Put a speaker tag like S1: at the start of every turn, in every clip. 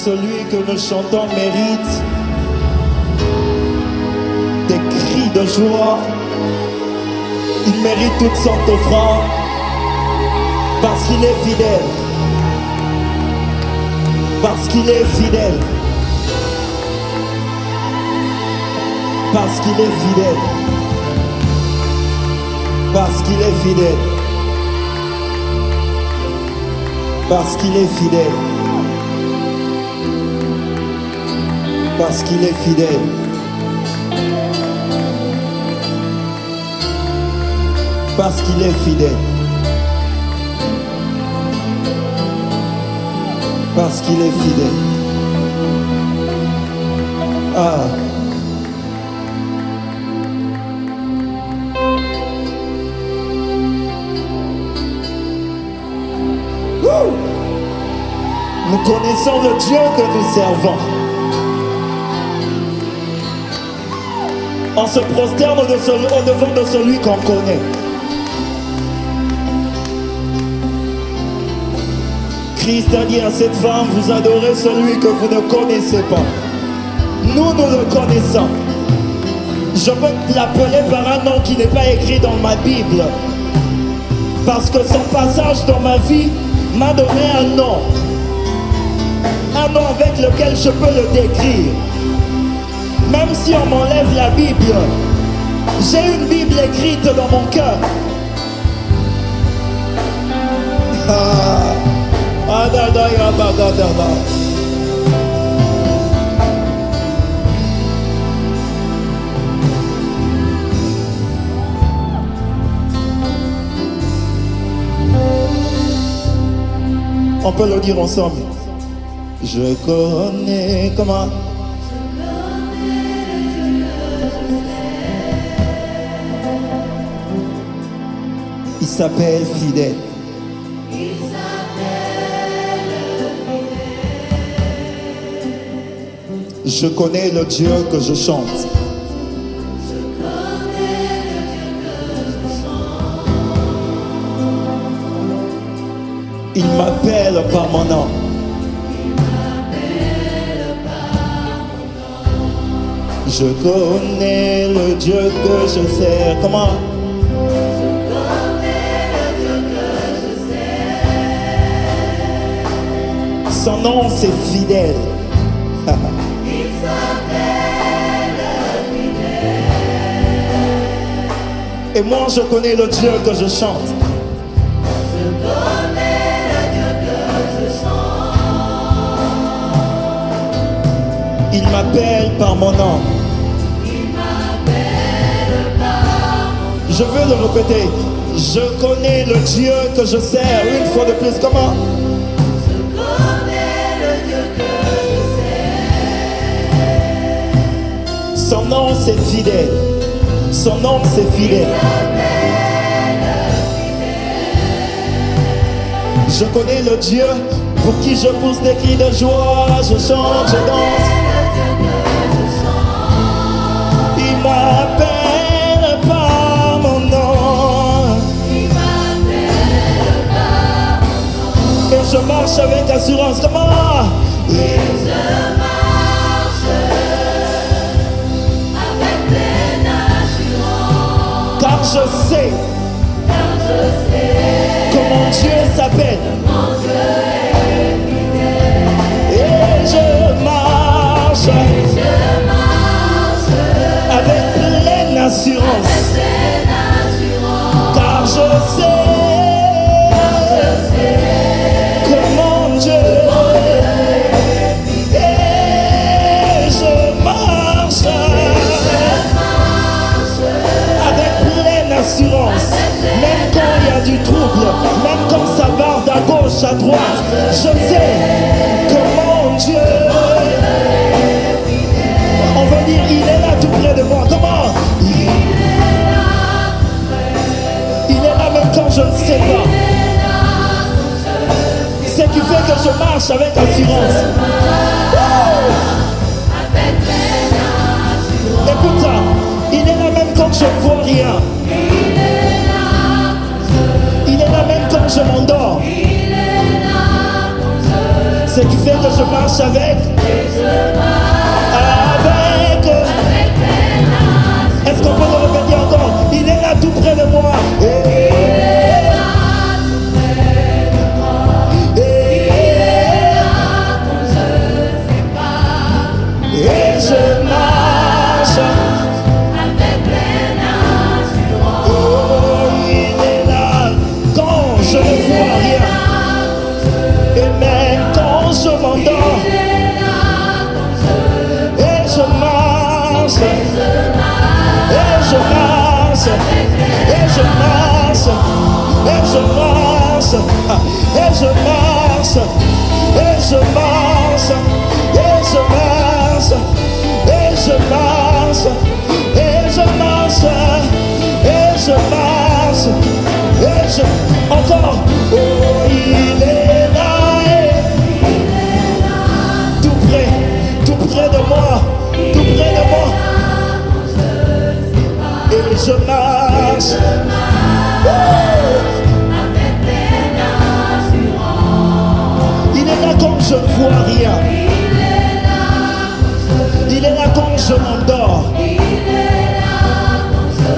S1: Celui que nous chantons mérite des cris de joie. Il mérite toutes sortes d'offrandes parce qu'il est fidèle. Parce qu'il est fidèle. Parce qu'il est fidèle. Parce qu'il est fidèle. Parce qu'il est fidèle. Parce qu'il est fidèle. Parce qu'il est fidèle. Parce qu'il est fidèle. Ah. Wouh. Nous connaissons le Dieu que nous servons. On se prosterne au-devant de celui qu'on connaît. Christ a dit à cette femme, vous adorez celui que vous ne connaissez pas. Nous le connaissons. Je peux l'appeler par un nom qui n'est pas écrit dans ma Bible. Parce que son passage dans ma vie m'a donné un nom. Un nom avec lequel je peux le décrire. Même si on m'enlève la Bible, j'ai une Bible écrite dans mon cœur. On peut le dire ensemble. Je connais comment. Il s'appelle fidèle. Je connais le Dieu que je chante. Il m'appelle par mon nom. Je connais le Dieu que je sers. Comment? Son nom c'est fidèle. Et moi je connais le Dieu que je chante. Je connais le Dieu que je chante. Il m'appelle par mon nom. Il m'appelle par mon nom. Je veux le répéter. Je connais le Dieu que je sers. Une fois de plus, comment? Je connais le Dieu que je sers. Son nom c'est fidèle. Son nom c'est fidèle. Je connais le Dieu pour qui je pousse des cris de joie. Je chante, je danse. Il m'appelle par mon nom. Et je marche avec assurance. Comment? Et je marche. Car je sais comment Dieu s'appelle. Et je marche avec pleine assurance. Car je sais comment Dieu. Et je marche assurance, même quand il y a du trouble, même quand ça barde à gauche, à droite, je sais que mon Dieu, on va dire, il est là tout près de moi. Comment? Il est là même quand je ne sais pas. Ce qui fait que je marche avec assurance. Écoute ça, il est là même quand je ne vois rien. Il est là même quand je m'endors. Ce qui fait que je marche avec. Avec. Est-ce qu'on peut le répéter encore? Il est là tout près de moi. Et je marche avec pleine assurance. Oh, il est là quand je ne vois rien. Et même quand je m'endors. Et je marche. Et je marche. Et je marche. Et je marche. Et je marche. Et je marche. Et je marche. Et je marche, et je marche, et je marche, et je... Encore, oh, il est là, tout près de moi, tout près de moi. Et je marche, avec pleine assurance. Il est là quand je ne vois rien. Il est là quand je m'endors.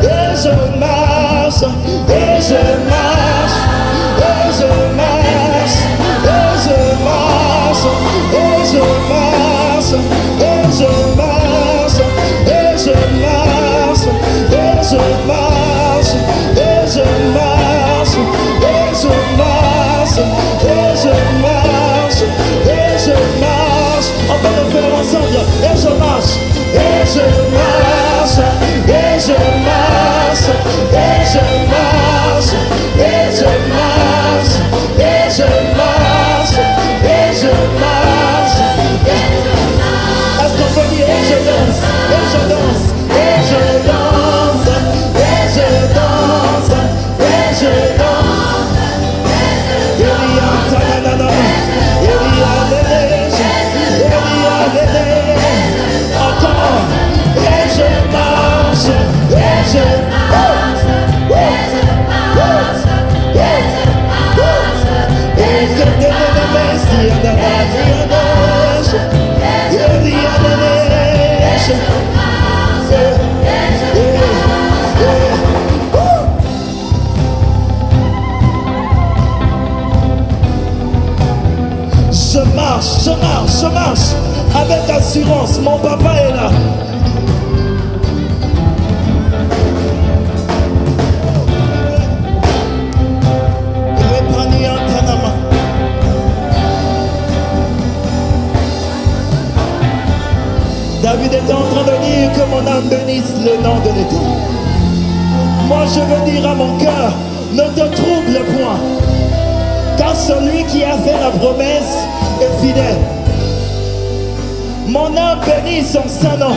S1: Et je marche, et je marche, et je marche, et je marche, et je marche, et je marche, et je marche, et je marche, et je marche, et je marche, et je marche, et je marche. On peut le faire ensemble. Et je marche, et je marche, et je marche, et je marche, et je marche, et je marche, et je marche. Est-ce qu'on peut dire et je danse, et je danse, et je danse, et je danse, et je danse. Il y a tanana, il y a l'énergie. Encore, et je marche, et je marche, et je marche, et je marche, et que te ne messi da Dios, et je marche avec assurance. Mon papa est là. David était en train de dire que mon âme bénisse le nom de l'Éternel. Moi je veux dire à mon cœur, ne te trouble point, car celui qui a fait la promesse est fidèle. Mon âme bénit son saint nom,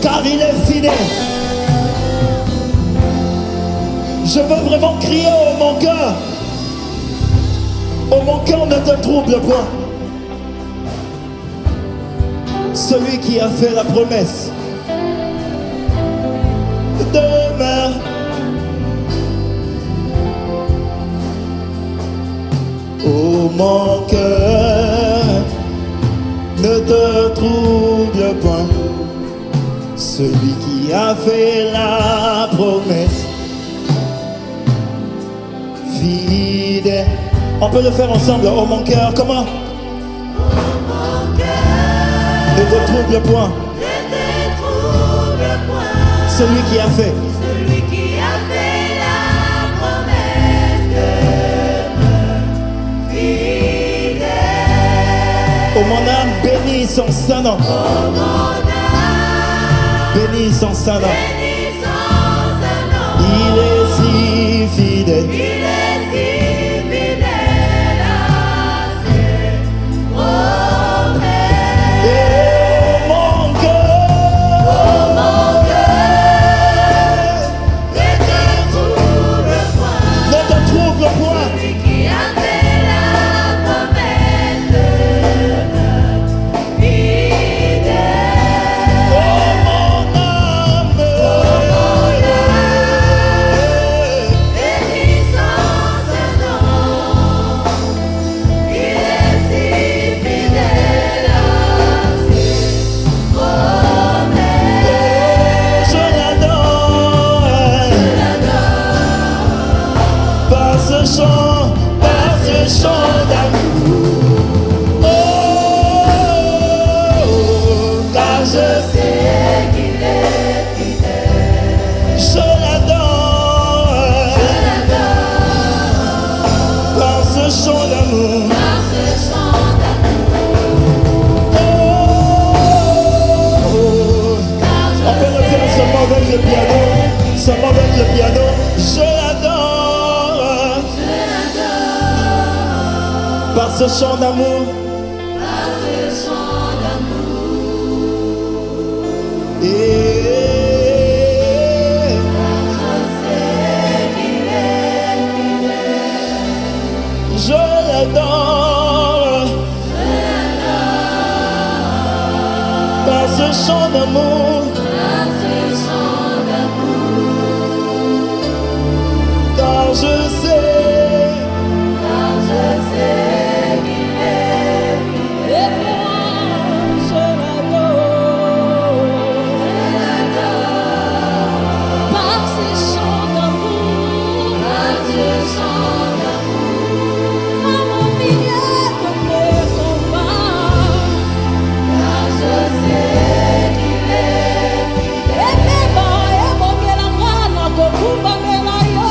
S1: car il est fidèle. Je veux vraiment crier au mon cœur, ne te trouble point. Celui qui a fait la promesse demeure. Oh mon cœur, ne te trouble point. Celui qui a fait la promesse fidèle. On peut le faire ensemble. Oh mon cœur, comment? Ne te trouble point. Celui qui a fait la promesse demeure fidèle. Oh mon âme, bénis son saint nom. Oh mon âme, bénis son saint nom. Il est si fidèle. Oh mon âme, chant d'amour. Oh, car je sais qu'il est fidèle. Je l'adore par ce chant d'amour. Avec le piano, seulement avec le piano, je l'adore par ce chant d'amour, et je l'adore par ce chant d'amour. Je sais qu'il est fidèle. Et moi, je l'adore par ce chant d'amour, à mon milieu de mes combats, car je sais qu'il est fidèle. Et mon gélangana, kokumba melayo.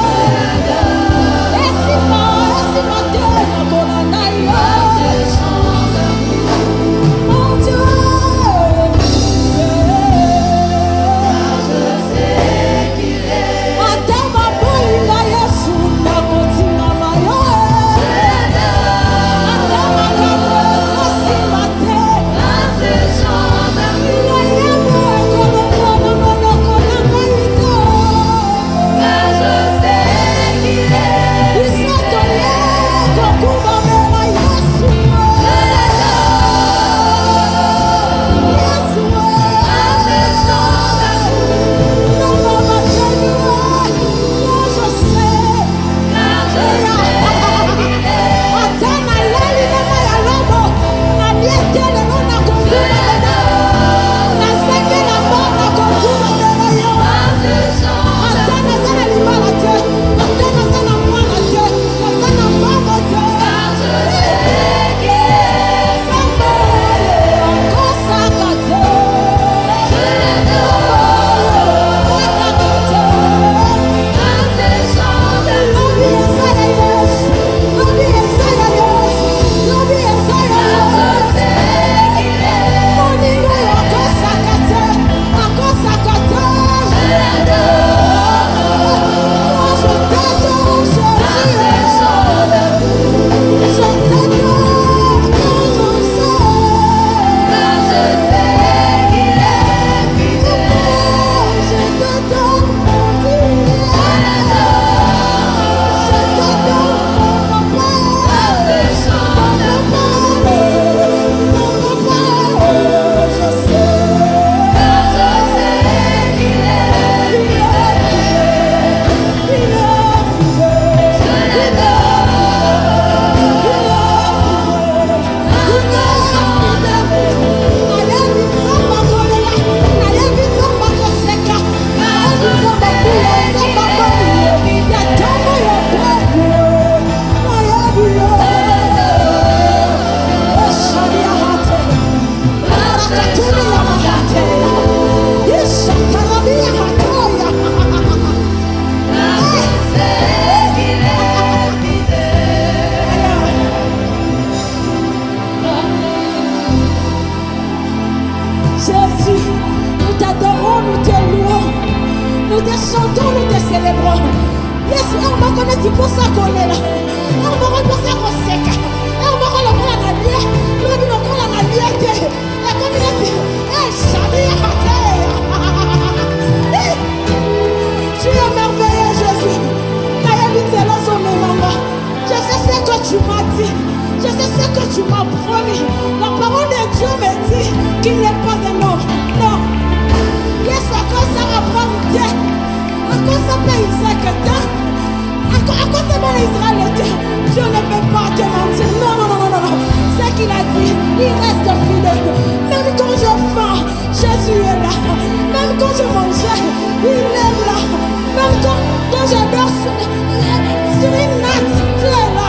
S1: Tu m'as dit, je sais ce que tu m'as promis. La parole de Dieu me dit qu'il n'est pas un homme. Non. Yes, à quoi ça Abraham dit? À quoi ça peut Isaac dit? À quoi ça peut Israël dit? Dieu ne peut pas te mentir. Non, non, non, non, non. C'est qu'il a dit, il reste fidèle. Même quand je faim, Jésus est là. Même quand je mangeais, il est là. Même quand je dors sur une natte, tu es là.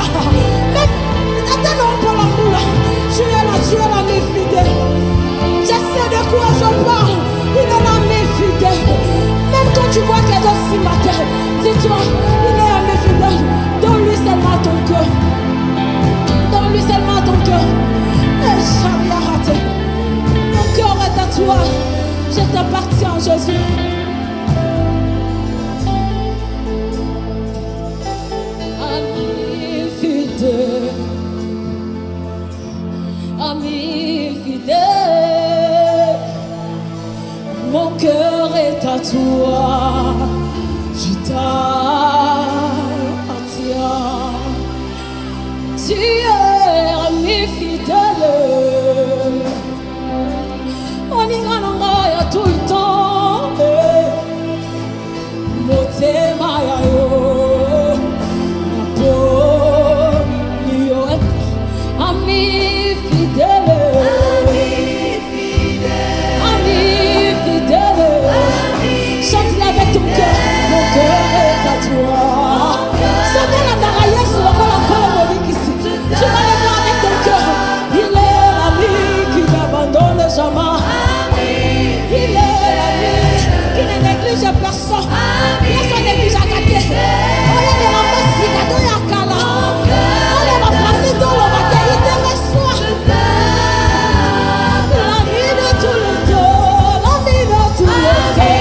S2: toi, je t'appartiens. Tu es ami fidèle, on y a tout le temps. Motema ya yo, ami fidèle, ami fidèle. Chante-le avec ton cœur, mon cœur est à toi. C'est la taraille sur le col ici. Tu vas le faire avec ton cœur. Il est l'ami qui n'abandonne jamais. Il est l'ami qui ne néglige personne. Personne ne néglige à gâter. On est de la musique, à la cala. On est la phrase de l'homme, il te reçoit. L'ami de tout le temps, l'ami de tout le temps.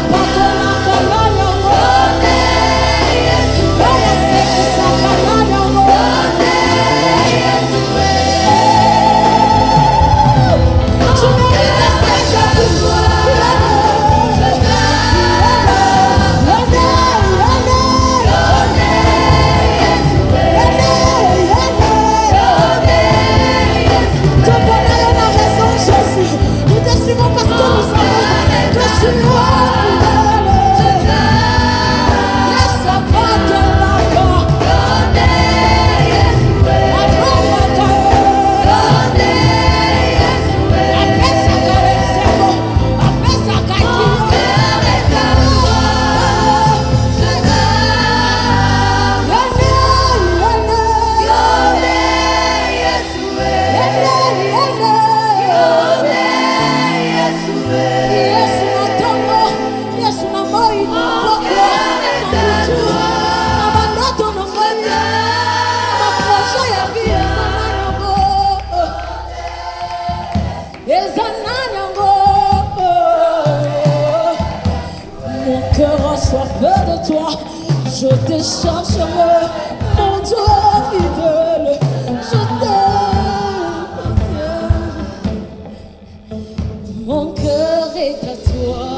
S2: Pakola toi. Je te chercherai, mon Dieu fidèle. Je t'aime, mon cœur est à toi.